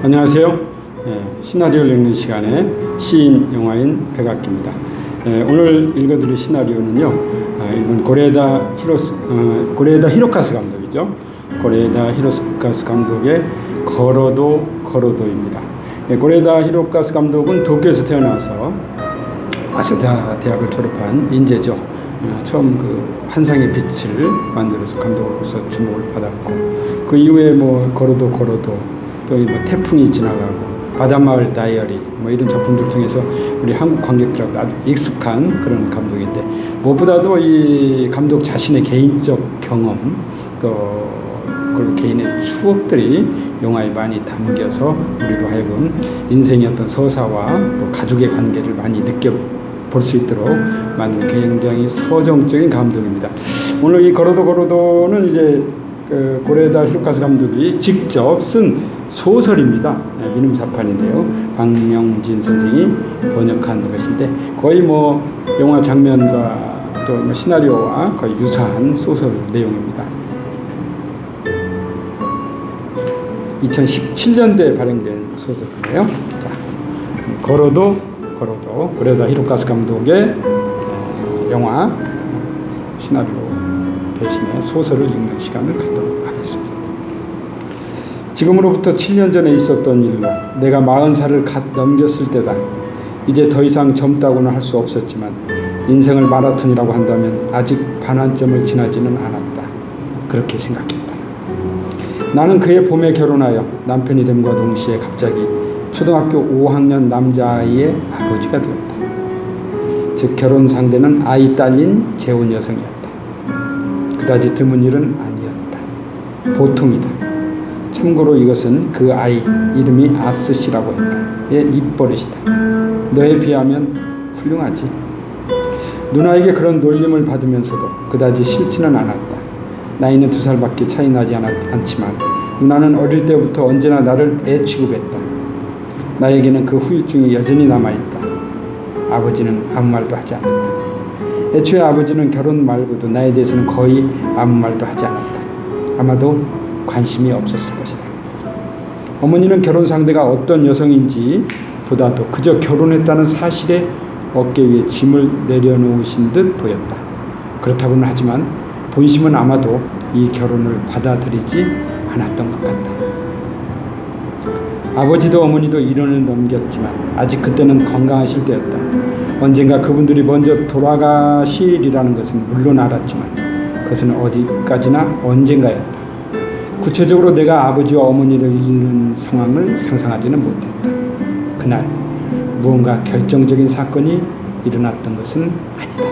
안녕하세요. 시나리오를 읽는 시간에 시인, 영화인 백악기입니다. 오늘 읽어드릴 시나리오는요, 일본 고레에다 히로카즈 감독이죠. 고레에다 히로카즈 감독의 거로도입니다. 고레에다 히로카즈 감독은 도쿄에서 태어나서 아세다 대학을 졸업한 인재죠. 처음 그 환상의 빛을 만들어서 감독으로서 주목을 받았고, 그 이후에 거로도 또 태풍이 지나가고 바닷마을 다이어리 이런 작품들 통해서 우리 한국 관객들하고 아주 익숙한 그런 감독인데, 무엇보다도 이 감독 자신의 개인적 경험 또 그리고 개인의 추억들이 영화에 많이 담겨서 우리로 하여금 인생의 어떤 서사와 또 가족의 관계를 많이 느껴볼 수 있도록 만든 굉장히 서정적인 감독입니다. 오늘 이 거로도는 이제 고레에다 히로카즈 감독이 직접 쓴 소설입니다. 민음사판인데요. 박명진 선생이 번역한 것인데, 거의 영화 장면과 또 시나리오와 거의 유사한 소설 내용입니다. 2017년도에 발행된 소설인데요. 자, 고레에다 히로카즈 감독의 영화 시나리오 대신에 소설을 읽는 시간을 갖도록 하겠습니다. 지금으로부터 7년 전에 있었던 일로 내가 40살을 갓 넘겼을 때다. 이제 더 이상 젊다고는 할 수 없었지만 인생을 마라톤이라고 한다면 아직 반환점을 지나지는 않았다. 그렇게 생각했다. 나는 그해 봄에 결혼하여 남편이 됨과 동시에 갑자기 초등학교 5학년 남자아이의 아버지가 되었다. 즉 결혼 상대는 아이 딸린 재혼 여성이었다. 그다지 드문 일은 아니었다. 보통이다. 참고로 이것은 그 아이 이름이 아스시라고 했다. 얘 입버릇이다. 너에 비하면 훌륭하지. 누나에게 그런 놀림을 받으면서도 그다지 싫지는 않았다. 나이는 2살밖에 차이 나지 않지만 누나는 어릴 때부터 언제나 나를 애 취급했다. 나에게는 그 후유증이 여전히 남아있다. 아버지는 아무 말도 하지 않았다. 애초에 아버지는 결혼 말고도 나에 대해서는 거의 아무 말도 하지 않았다. 아마도 관심이 없었을 것이다. 어머니는 결혼 상대가 어떤 여성인지 보다도 그저 결혼했다는 사실에 어깨 위에 짐을 내려놓으신 듯 보였다. 그렇다고는 하지만 본심은 아마도 이 결혼을 받아들이지 않았던 것 같다. 아버지도 어머니도 일혼을 넘겼지만 아직 그때는 건강하실 때였다. 언젠가 그분들이 먼저 돌아가시리라는 것은 물론 알았지만 그것은 어디까지나 언젠가였다. 구체적으로 내가 아버지와 어머니를 잃는 상황을 상상하지는 못했다. 그날 무언가 결정적인 사건이 일어났던 것은 아니다.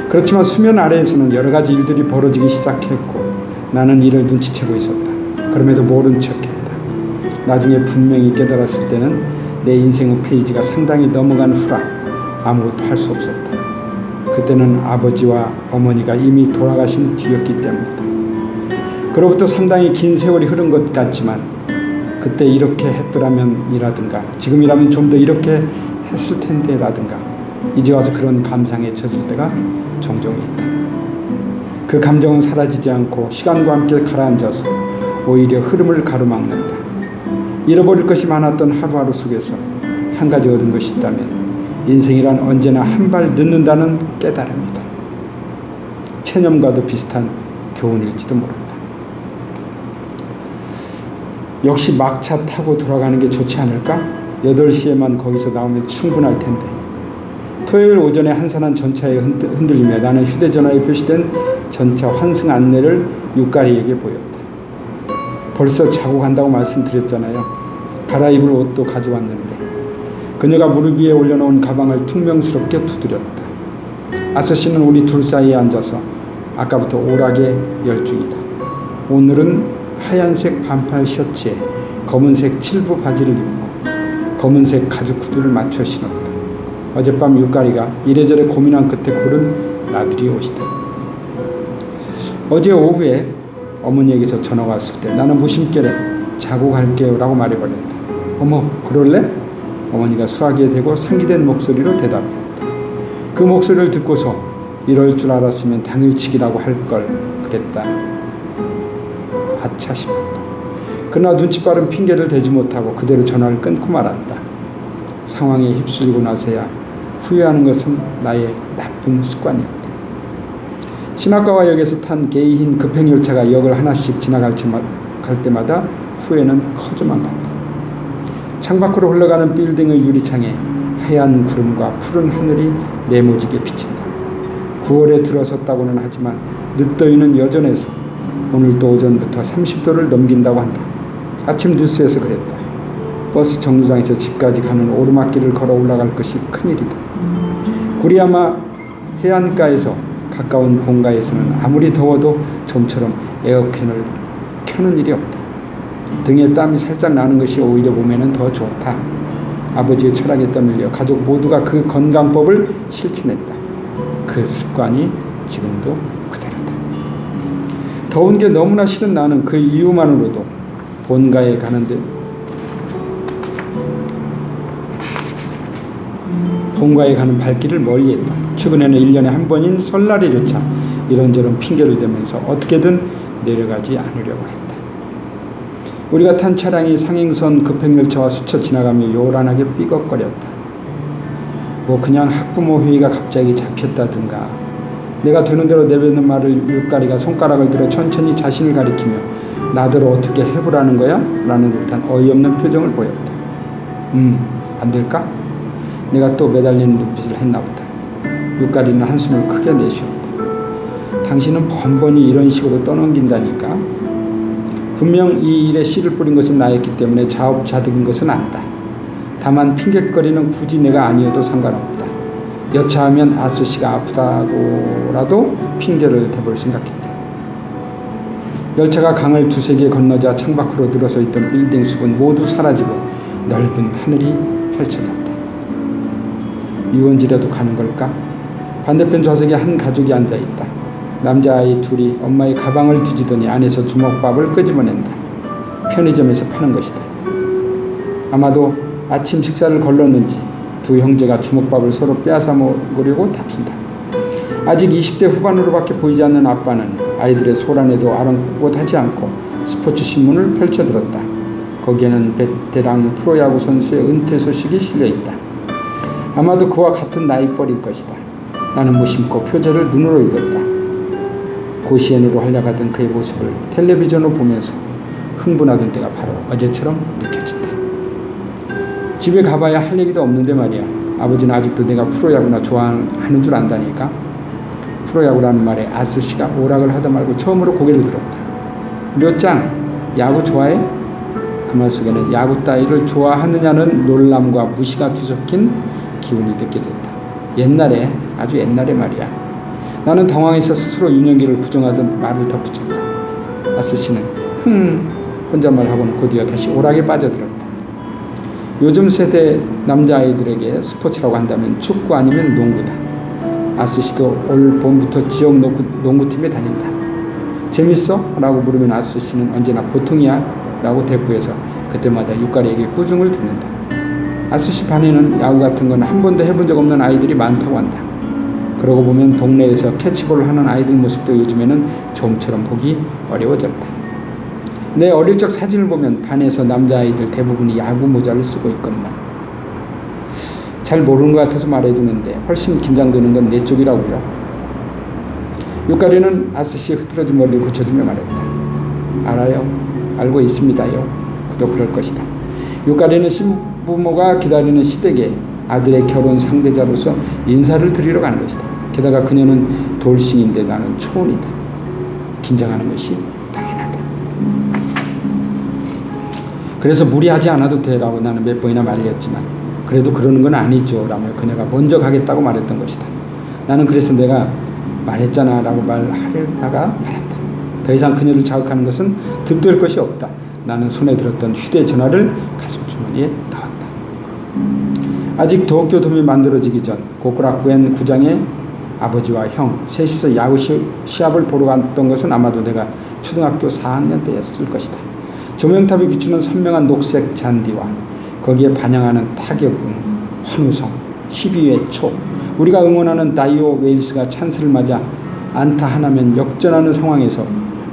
그렇지만 수면 아래에서는 여러 가지 일들이 벌어지기 시작했고 나는 이를 눈치채고 있었다. 그럼에도 모른 척했다. 나중에 분명히 깨달았을 때는 내 인생의 페이지가 상당히 넘어간 후라 아무것도 할 수 없었다. 그때는 아버지와 어머니가 이미 돌아가신 뒤였기 때문이다. 그로부터 상당히 긴 세월이 흐른 것 같지만 그때 이렇게 했더라면이라든가 지금이라면 좀 더 이렇게 했을 텐데라든가 이제 와서 그런 감상에 젖을 때가 종종 있다. 그 감정은 사라지지 않고 시간과 함께 가라앉아서 오히려 흐름을 가로막는다. 잃어버릴 것이 많았던 하루하루 속에서 한 가지 얻은 것이 있다면 인생이란 언제나 한 발 늦는다는 깨달음이다. 체념과도 비슷한 교훈일지도 모른다. 역시 막차 타고 돌아가는 게 좋지 않을까? 8시에만 거기서 나오면 충분할 텐데. 토요일 오전에 한산한 전차에 흔들리며 나는 휴대전화에 표시된 전차 환승 안내를 유까리에게 보였다. 벌써 자고 간다고 말씀드렸잖아요. 갈아입을 옷도 가져왔는데. 그녀가 무릎 위에 올려놓은 가방을 퉁명스럽게 두드렸다. 아서씨는 우리 둘 사이에 앉아서 아까부터 오락에 열중이다. 오늘은 하얀색 반팔 셔츠에 검은색 칠부 바지를 입고 검은색 가죽 구두를 맞춰 신었다. 어젯밤 유까리가 이래저래 고민한 끝에 고른 나들이 옷이다. 어제 오후에 어머니에게서 전화가 왔을 때 나는 무심결에 자고 갈게요 라고 말해버렸다. 어머 그럴래? 어머니가 수화기에 대고 상기된 목소리로 대답했다. 그 목소리를 듣고서 이럴 줄 알았으면 당일치기라고 할 걸 그랬다. 아차 싶었다. 그러나 눈치 빠른 핑계를 대지 못하고 그대로 전화를 끊고 말았다. 상황에 휩쓸리고 나서야 후회하는 것은 나의 나쁜 습관이었다. 신학가와역에서 탄 개인 급행열차가 역을 하나씩 지나갈 때마다 후회는 커져만 갔다. 창밖으로 흘러가는 빌딩의 유리창에 하얀 구름과 푸른 하늘이 네모지게 비친다. 9월에 들어섰다고는 하지만 늦더위는 여전해서 오늘도 오전부터 30도를 넘긴다고 한다. 아침 뉴스에서 그랬다. 버스 정류장에서 집까지 가는 오르막길을 걸어 올라갈 것이 큰일이다. 구리야마 해안가에서 가까운 본가에서는 아무리 더워도 좀처럼 에어컨을 켜는 일이 없다. 등에 땀이 살짝 나는 것이 오히려 몸에는 더 좋다. 아버지의 철학에 떠밀려 가족 모두가 그 건강법을 실천했다. 그 습관이 지금도 그대로다. 더운 게 너무나 싫은 나는 그 이유만으로도 본가에 가는데 본가에 가는 발길을 멀리했다. 최근에는 1년에 한 번인 설날에조차 이런저런 핑계를 대면서 어떻게든 내려가지 않으려고 했다. 우리가 탄 차량이 상행선 급행열차와 스쳐 지나가며 요란하게 삐걱거렸다. 뭐 그냥 학부모 회의가 갑자기 잡혔다든가 내가 되는 대로 내뱉는 말을 육가리가 손가락을 들어 천천히 자신을 가리키며 나더러 어떻게 해보라는 거야? 라는 듯한 어이없는 표정을 보였다. 안 될까? 내가 또 매달리는 눈빛을 했나 보다. 육가리는 한숨을 크게 내쉬었다. 당신은 번번이 이런 식으로 떠넘긴다니까. 분명 이 일에 씨를 뿌린 것은 나였기 때문에 자업자득인 것은 안다. 다만 핑계거리는 굳이 내가 아니어도 상관없다. 여차하면 아스씨가 아프다고라도 핑계를 대볼 생각했다. 열차가 강을 두세 개 건너자 창밖으로 들어서 있던 빌딩 숲은 모두 사라지고 넓은 하늘이 펼쳐졌다. 유원지라도 가는 걸까? 반대편 좌석에 한 가족이 앉아있다. 남자아이 둘이 엄마의 가방을 뒤지더니 안에서 주먹밥을 끄집어낸다. 편의점에서 파는 것이다. 아마도 아침 식사를 걸렀는지 두 형제가 주먹밥을 서로 빼앗아 먹으려고 다툰다. 아직 20대 후반으로밖에 보이지 않는 아빠는 아이들의 소란에도 아랑곳하지 않고 스포츠 신문을 펼쳐들었다. 거기에는 베테랑 프로야구 선수의 은퇴 소식이 실려있다. 아마도 그와 같은 나이뻘일 것이다. 나는 무심코 표제를 눈으로 읽었다. 고시엔으로 활약하던 그의 모습을 텔레비전으로 보면서 흥분하던 때가 바로 어제처럼 느껴진다. 집에 가봐야 할 얘기도 없는데 말이야. 아버지는 아직도 내가 프로야구나 좋아하는 줄 안다니까. 프로야구라는 말에 아스씨가 오락을 하다 말고 처음으로 고개를 들었다. 료짱, 야구 좋아해? 그 말 속에는 야구 따위를 좋아하느냐는 놀람과 무시가 뒤섞인 기운이 느껴졌다. 옛날에, 아주 옛날에 말이야. 나는 당황해서 스스로 윤영기를 부정하던 말을 덧붙였다. 아스씨는 혼잣말하고는 곧이어 다시 오락에 빠져들었다. 요즘 세대 남자아이들에게 스포츠라고 한다면 축구 아니면 농구다. 아스씨도 올 봄부터 지역 농구팀에 다닌다. 재밌어? 라고 물으면 아스씨는 언제나 보통이야? 라고 대꾸해서 그때마다 육가리에게 꾸중을 듣는다. 아스씨 반에는 야구 같은 건 한 번도 해본 적 없는 아이들이 많다고 한다. 그러고 보면 동네에서 캐치볼을 하는 아이들 모습도 요즘에는 좀처럼 보기 어려워졌다. 내 어릴 적 사진을 보면 반에서 남자아이들 대부분이 야구 모자를 쓰고 있건만 잘 모르는 것 같아서 말해두는데 훨씬 긴장되는 건 내 쪽이라고요. 육가리는 아스씨의 흐트러진 머리를 고쳐주며 말했다. 알아요. 알고 있습니다요. 그도 그럴 것이다. 육가리는 신부모가 기다리는 시댁에 아들의 결혼 상대자로서 인사를 드리러 가는 것이다. 게다가 그녀는 돌싱인데 나는 초혼이다. 긴장하는 것이 당연하다. 그래서 무리하지 않아도 되라고 나는 몇 번이나 말렸지만 그래도 그러는 건 아니죠 라며 그녀가 먼저 가겠다고 말했던 것이다. 나는 그래서 내가 말했잖아 라고 말하려다가 말았다. 더 이상 그녀를 자극하는 것은 득될 것이 없다. 나는 손에 들었던 휴대전화를 가슴 주머니에 넣었다. 아직 도쿄돔이 만들어지기 전 고쿠라쿠엔 구장에 아버지와 형 셋이서 야구 시합을 보러 갔던 것은 아마도 내가 초등학교 4학년 때였을 것이다. 조명탑이 비추는 선명한 녹색 잔디와 거기에 반영하는 타격음, 환호성, 12회 초 우리가 응원하는 다이오 웨일스가 찬스를 맞아 안타 하나면 역전하는 상황에서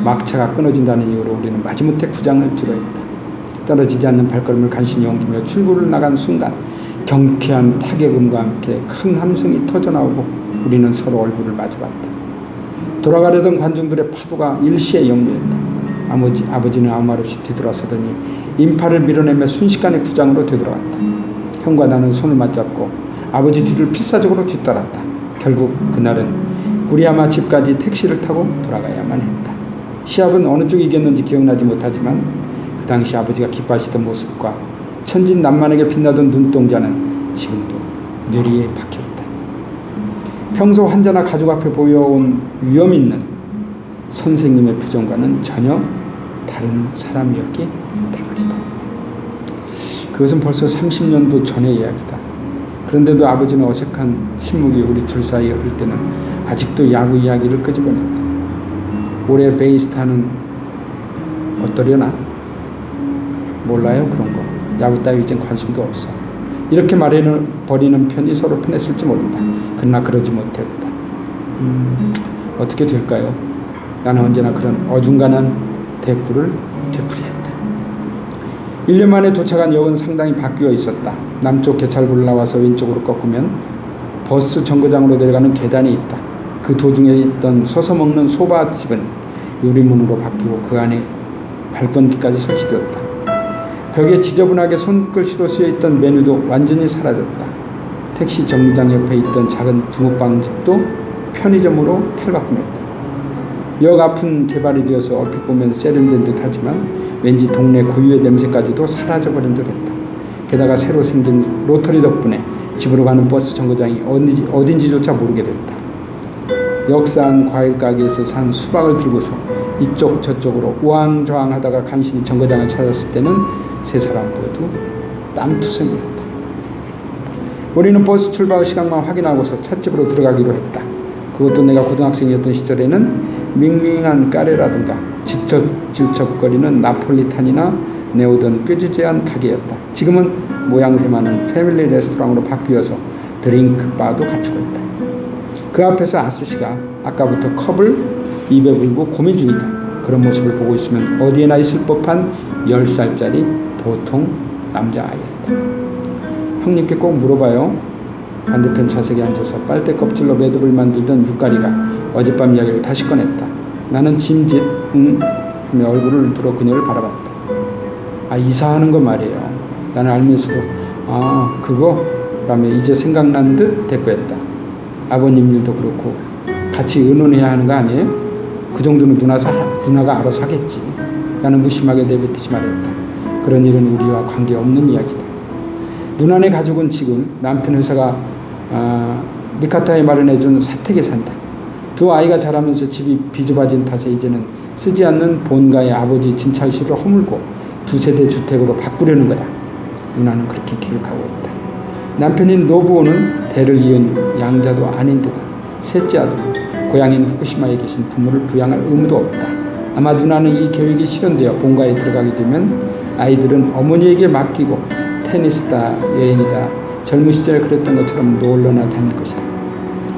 막차가 끊어진다는 이유로 우리는 마지못해 구장을 뒤로했다. 떨어지지 않는 발걸음을 간신히 옮기며 출구를 나간 순간 경쾌한 타격음과 함께 큰 함성이 터져나오고 우리는 서로 얼굴을 마주봤다. 돌아가려던 관중들의 파도가 일시에 역류했다. 아버지는 아무 말 없이 뒤돌아서더니 인파를 밀어내며 순식간에 구장으로 되돌아왔다. 형과 나는 손을 맞잡고 아버지 뒤를 필사적으로 뒤따랐다. 결국 그날은 구리야마 집까지 택시를 타고 돌아가야만 했다. 시합은 어느 쪽이 이겼는지 기억나지 못하지만 그 당시 아버지가 기뻐하시던 모습과 천진난만하게 빛나던 눈동자는 지금도 뇌리에 박혀있다. 평소 환자나 가족 앞에 보여온 위험 있는 선생님의 표정과는 전혀 다른 사람이었기 때문이다. 그것은 벌써 30년도 전의 이야기다. 그런데도 아버지는 어색한 침묵이 우리 둘 사이에 흐를 때는 아직도 야구 이야기를 끄집어냈다. 올해 베이스타는 어떠려나? 몰라요, 그런 거. 야구 따위 이젠 관심도 없어. 이렇게 말해버리는 편이 서로 편했을지 모른다. 그러나 그러지 못했다. 어떻게 될까요? 나는 언제나 그런 어중간한 대꾸를 되풀이했다. 1년 만에 도착한 역은 상당히 바뀌어 있었다. 남쪽 개찰구를 나와서 왼쪽으로 꺾으면 버스 정거장으로 내려가는 계단이 있다. 그 도중에 있던 서서 먹는 소바집은 유리문으로 바뀌고 그 안에 발권기까지 설치되었다. 벽에 지저분하게 손글씨로 쓰여있던 메뉴도 완전히 사라졌다. 택시 정류장 옆에 있던 작은 붕어빵집도 편의점으로 탈바꿈했다. 역 앞은 개발이 되어서 얼핏 보면 세련된 듯 하지만 왠지 동네 고유의 냄새까지도 사라져버린 듯 했다. 게다가 새로 생긴 로터리 덕분에 집으로 가는 버스 정거장이 어딘지조차 모르게 됐다. 역산 과일 가게에서 산 수박을 들고서 이쪽 저쪽으로 우왕좌왕하다가 간신히 정거장을 찾았을 때는 세 사람 모두 땀투성이었다. 우리는 버스 출발 시간만 확인하고서 찻집으로 들어가기로 했다. 그것도 내가 고등학생이었던 시절에는 밍밍한 까레라든가 질척질척거리는 나폴리탄이나 내오던 꾀지지한 가게였다. 지금은 모양새 많은 패밀리 레스토랑으로 바뀌어서 드링크 바도 갖추고 있다. 그 앞에서 아스씨가 아까부터 컵을 입에 불고 고민 중이다. 그런 모습을 보고 있으면 어디에나 있을 법한 10살짜리 보통 남자아이였다. 형님께 꼭 물어봐요. 반대편 좌석에 앉아서 빨대 껍질로 매듭을 만들던 육가리가 어젯밤 이야기를 다시 꺼냈다. 나는 짐짓 응 하며 얼굴을 들어 그녀를 바라봤다. 이사하는 거 말이에요. 나는 알면서도 그거? 라며 이제 생각난 듯 대꾸했다. 아버님 일도 그렇고 같이 의논해야 하는 거 아니에요? 그 정도는 누나가 알아서 하겠지. 나는 무심하게 내뱉듯이 말했다. 그런 일은 우리와 관계없는 이야기다. 누나네 가족은 지금 남편 회사가 미카타에 마련해준 사택에 산다. 두 아이가 자라면서 집이 비좁아진 탓에 이제는 쓰지 않는 본가의 아버지 진찰실을 허물고 두세대 주택으로 바꾸려는 거다. 누나는 그렇게 계획하고 있다. 남편인 노부오는 대를 이은 양자도 아닌 데다 셋째 아들, 고향인 후쿠시마에 계신 부모를 부양할 의무도 없다. 아마 누나는 이 계획이 실현되어 본가에 들어가게 되면 아이들은 어머니에게 맡기고 테니스다, 여행이다, 젊은 시절에 그랬던 것처럼 놀러나 다닐 것이다.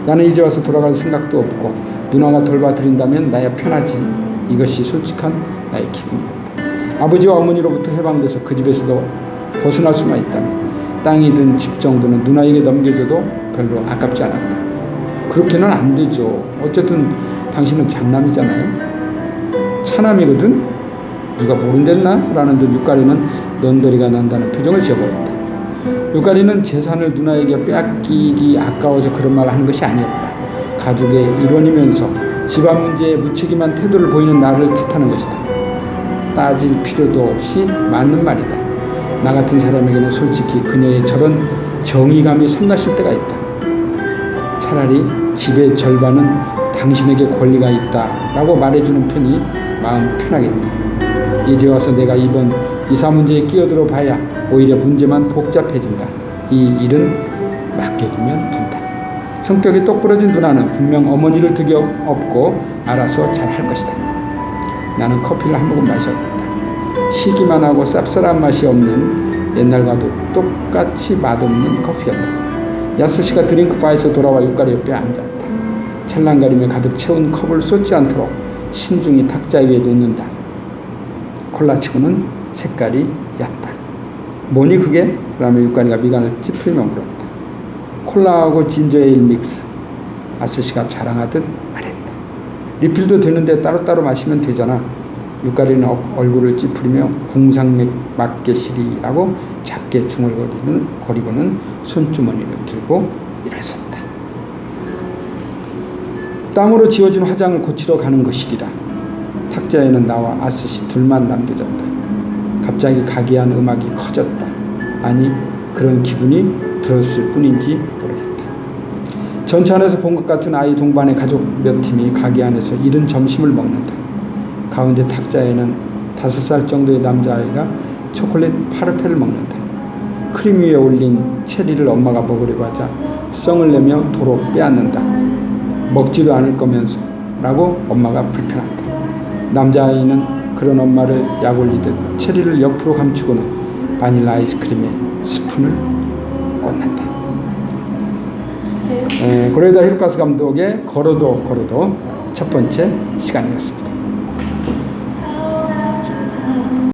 나는 이제 와서 돌아갈 생각도 없고 누나가 돌봐드린다면 나야 편하지. 이것이 솔직한 나의 기분이었다. 아버지와 어머니로부터 해방돼서 그 집에서도 벗어날 수만 있다면 땅이든 집 정도는 누나에게 넘겨줘도 별로 아깝지 않았다. 그렇게는 안 되죠. 어쨌든 당신은 장남이잖아요. 차남이거든. 누가 모른댔나? 라는 듯 육가리는 넌더리가 난다는 표정을 지어보였다. 육가리는 재산을 누나에게 빼앗기기 아까워서 그런 말을 하는 것이 아니었다. 가족의 일원이면서 집안 문제에 무책임한 태도를 보이는 나를 탓하는 것이다. 따질 필요도 없이 맞는 말이다. 나 같은 사람에게는 솔직히 그녀의 저런 정의감이 성가실 때가 있다. 차라리 집의 절반은 당신에게 권리가 있다라고 말해주는 편이 마음 편하겠다. 이제 와서 내가 이번 이사 문제에 끼어들어 봐야 오히려 문제만 복잡해진다. 이 일은 맡겨두면 된다. 성격이 똑부러진 누나는 분명 어머니를 득여 없고 알아서 잘할 것이다. 나는 커피를 한 모금 마셨다. 시기만 하고 쌉쌀한 맛이 없는 옛날과도 똑같이 맛없는 커피였다. 야스씨가 드링크 바에서 돌아와 육가리 옆에 앉았다. 찰랑거리며 가득 채운 컵을 쏟지 않도록 신중히 탁자 위에 놓는다. 콜라치고는 색깔이었다. 뭐니 그게? 라며 육간이가 미간을 찌푸리며 물었다. 콜라하고 진저에일 믹스. 아스씨가 자랑하듯 말했다. 리필도 되는데 따로따로 마시면 되잖아. 육가리는 얼굴을 찌푸리며 궁상맞게 시리하고 작게 중얼거리고는 손주머니를 들고 일어섰다. 땀으로 지워진 화장을 고치러 가는 것이리라. 탁자에는 나와 아스씨 둘만 남겨졌다. 갑자기 가게한 음악이 커졌다. 아니, 그런 기분이 들었을 뿐인지 모르겠다. 전차 안에서 본 것 같은 아이 동반의 가족 몇 팀이 가게 안에서 이른 점심을 먹는다. 가운데 탁자에는 5살 정도의 남자아이가 초콜릿 파르페를 먹는다. 크림 위에 올린 체리를 엄마가 먹으려고 하자 썽을 내며 도로 빼앗는다. 먹지도 않을 거면서 라고 엄마가 불평한다. 남자아이는 그런 엄마를 약올리듯 체리를 옆으로 감추고는 바닐라 아이스크림에 스푼을 꽂는다. 고레다 히로카스 감독의 걸어도 첫 번째 시간이었습니다.